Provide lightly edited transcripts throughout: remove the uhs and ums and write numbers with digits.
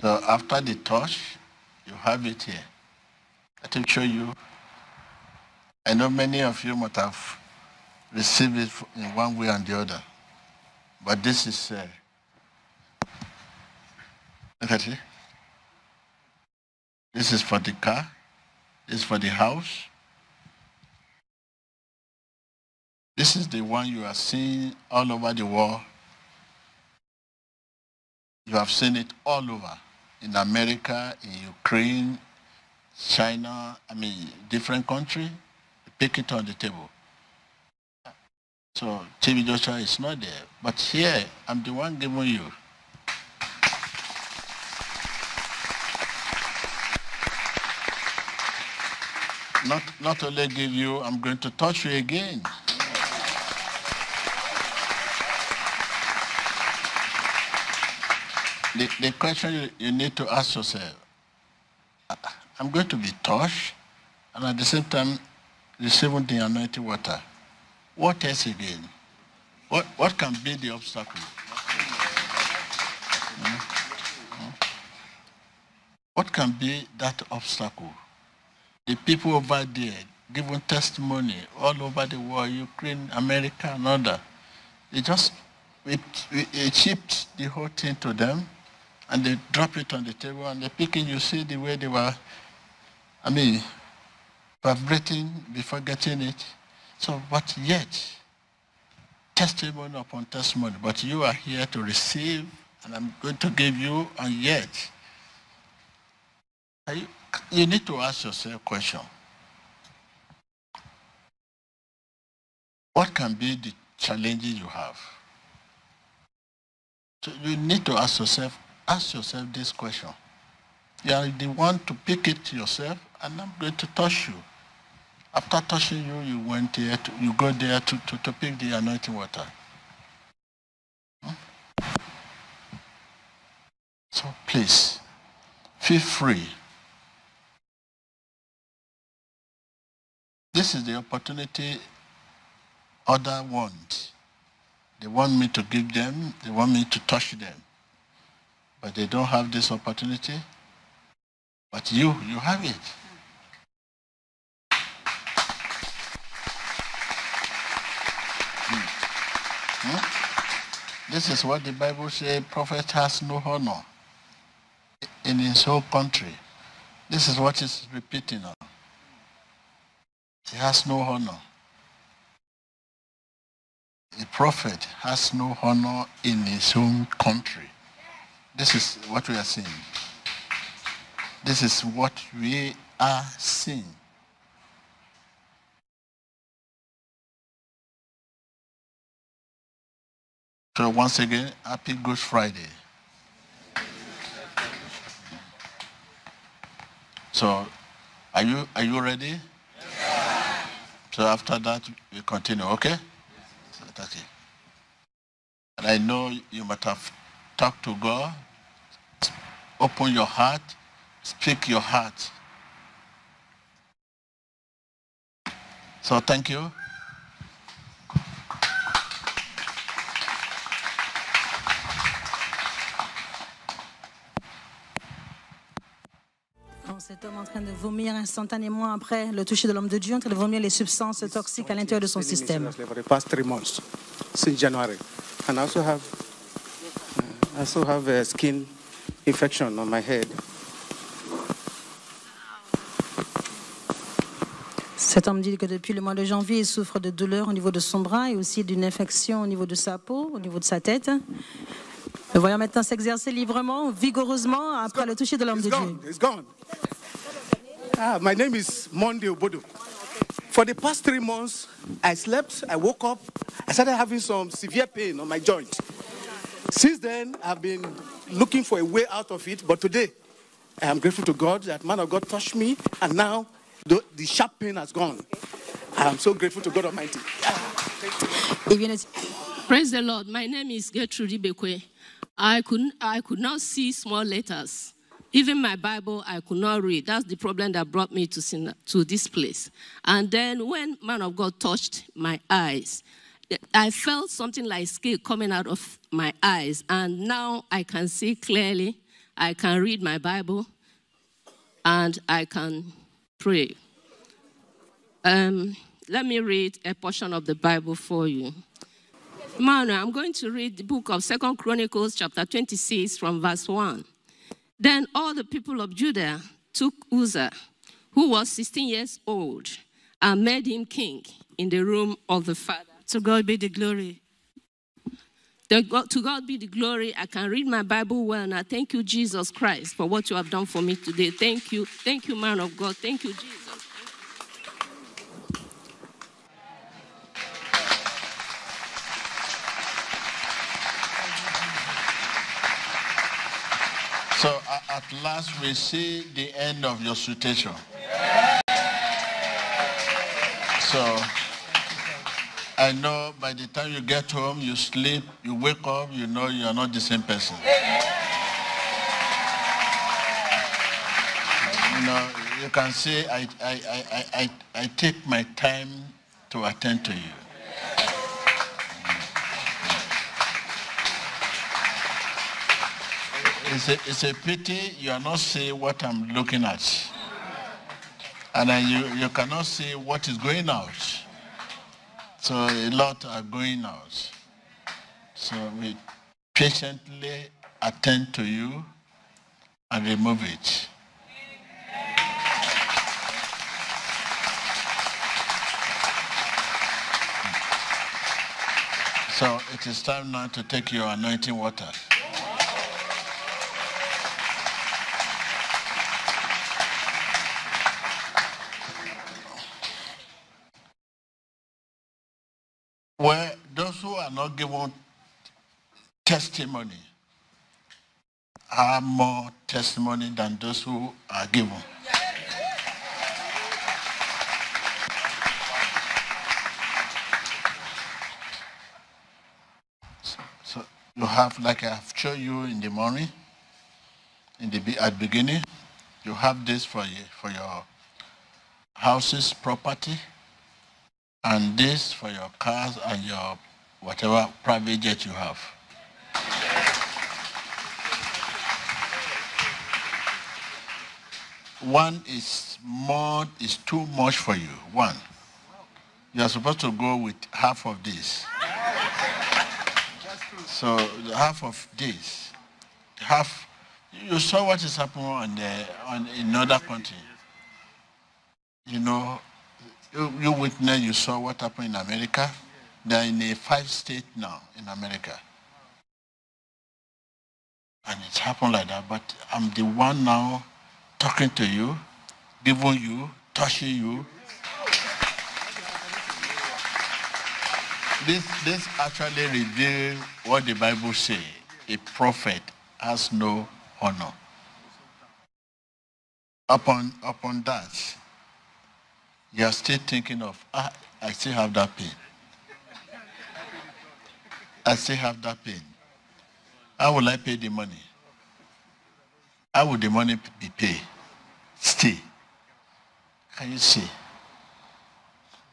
So after the touch, you have it here. Let me show you. I know many of you must have received it in one way or the other. But this is, look at it. This is for the car. This is for the house. This is the one you are seeing all over the world. You have seen it all over. In America, in Ukraine, China, different country, pick it on the table. So TB Joshua is not there. But here, I'm the one giving you. Not only give you, I'm going to touch you again. The question you need to ask yourself, I'm going to be touched, and at the same time, receiving the anointing water. What else again? What can be the obstacle? What can be that obstacle? The people over there giving testimony all over the world, Ukraine, America, and other, they just shipped the whole thing to them, and they drop it on the table, and they're picking. You see the way they were, vibrating before getting it. So, but yet, testimony upon testimony. But you are here to receive, and I'm going to give you, and yet, you need to ask yourself a question. What can be the challenges you have? So you need to ask yourself this question. You are the one to pick it yourself, and I'm going to touch you. After touching you, you went there, you go there to pick the anointing water. So please, feel free. This is the opportunity others want. They want me to give them, they want me to touch them. But they don't have this opportunity. But you have it. This is what the Bible says, prophet has no honor in his whole country. This is what it's repeating now. He has no honor. A prophet has no honor in his own country. This is what we are seeing. This is what we are seeing. So once again, happy Good Friday. So are you ready? Yes. So after that, we continue, okay? So that's it. And I know you might have talked to God. Open your heart. Speak your heart. So thank you. Cet homme en train de vomir instantanément après le toucher de l'homme de Dieu, en train de vomir les substances toxiques à l'intérieur de son système. For the past 3 months, since January, and I also have a skin infection on my head. Cet homme dit que depuis le mois de janvier, il souffre de douleurs au niveau de son bras et aussi d'une infection au niveau de sa peau, au niveau de sa tête. Le voyons maintenant s'exercer librement, vigoureusement après le toucher de l'homme de Dieu. It's gone. My name is Monday Obodo. For the past 3 months, I slept, I woke up, I started having some severe pain on my joint. Since then, I've been looking for a way out of it, but today, I am grateful to God that man of God touched me, and now the sharp pain has gone. I am so grateful to God Almighty. Praise the Lord. My name is Gertrude Ibekwe. I could not see small letters. Even my Bible, I could not read. That's the problem that brought me to this place. And then when man of God touched my eyes, I felt something like scale coming out of my eyes. And now I can see clearly. I can read my Bible, and I can pray. Let me read a portion of the Bible for you. Manu, I'm going to read the book of 2 Chronicles chapter 26 from verse 1. Then all the people of Judah took Uzzah, who was 16 years old, and made him king in the room of the Father. To God be the glory. To God be the glory. I can read my Bible well, and I thank you, Jesus Christ, for what you have done for me today. Thank you. Thank you, man of God. Thank you, Jesus. So at last we see the end of your situation. So I know by the time you get home, you sleep, you wake up, you know you are not the same person. You know, you can say, I take my time to attend to you. It's a pity you are not seeing what I'm looking at. And then you cannot see what is going out. So a lot are going out. So we patiently attend to you and remove it. So it is time now to take your anointing water. Where those who are not given testimony have more testimony than those who are given. So you have, like I have shown you in the morning, at the beginning, you have this for your houses, property, and this for your cars and your whatever private jet you have. One is too much for you. One. You are supposed to go with half of this. So half of this. Half. You saw what is happening in another country. You know, you witnessed, you saw what happened in America. They're in a 5 states now in America. And it's happened like that, but I'm the one now talking to you, giving you, touching you. This actually reveals what the Bible says. A prophet has no honor. Upon that, you are still thinking of, I still have that pain. I still have that pain. How will I pay the money? How will the money be paid? Still. Can you see?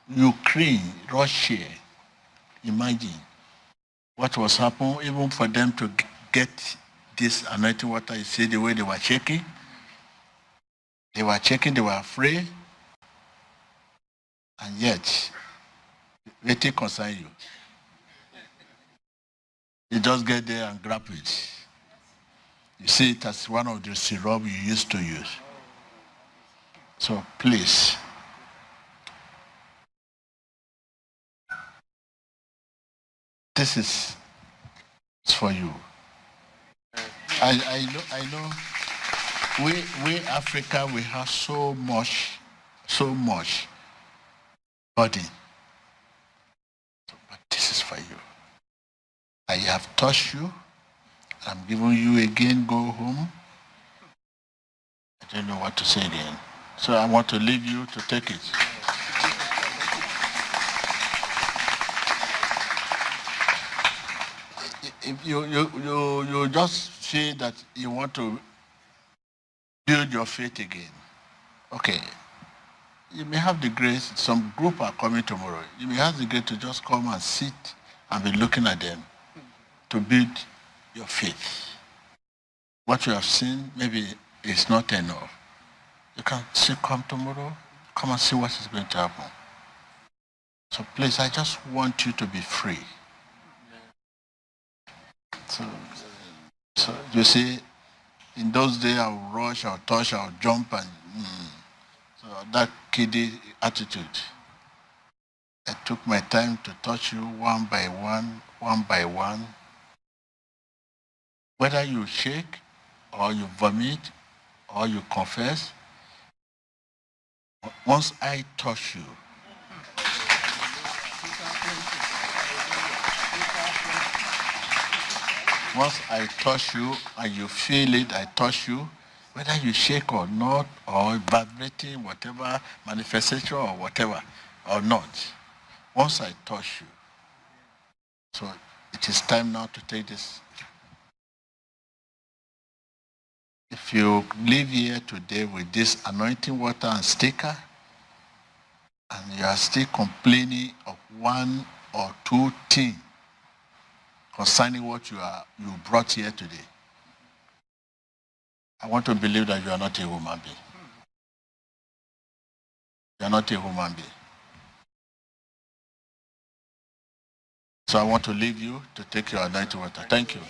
Ukraine, Russia, imagine what was happening even for them to get this anointing water. You see the way they were shaking? They were shaking, they were afraid. And yet, it concern you. You just get there and grab it. You see it as one of the syrup you used to use. So please, this is for you. I know. We Africa, we have so much burden. But this is for you. I have touched you. I'm giving you again, go home. I don't know what to say again. So I want to leave you to take it. If you just feel that you want to build your faith again, okay. You may have the grace, some group are coming tomorrow. You may have the grace to just come and sit and be looking at them to build your faith. what you have seen maybe is not enough. You can still come tomorrow, come and see what is going to happen. So please, I just want you to be free. So you see, in those days I'll rush, I'll touch, I'll jump, and so that kiddie attitude. I took my time to touch you one by one, one by one. Whether you shake, or you vomit, or you confess, once I touch you, once I touch you and you feel it, I touch you, whether you shake or not, or vibrating, whatever, manifestation or whatever, or not, once I touch you, so it is time now to take this. If you live here today with this anointing water and sticker, and you are still complaining of one or two things concerning what you brought here today, I want to believe that you are not a human being. You are not a human being. So I want to leave you to take your anointing water. Thank you.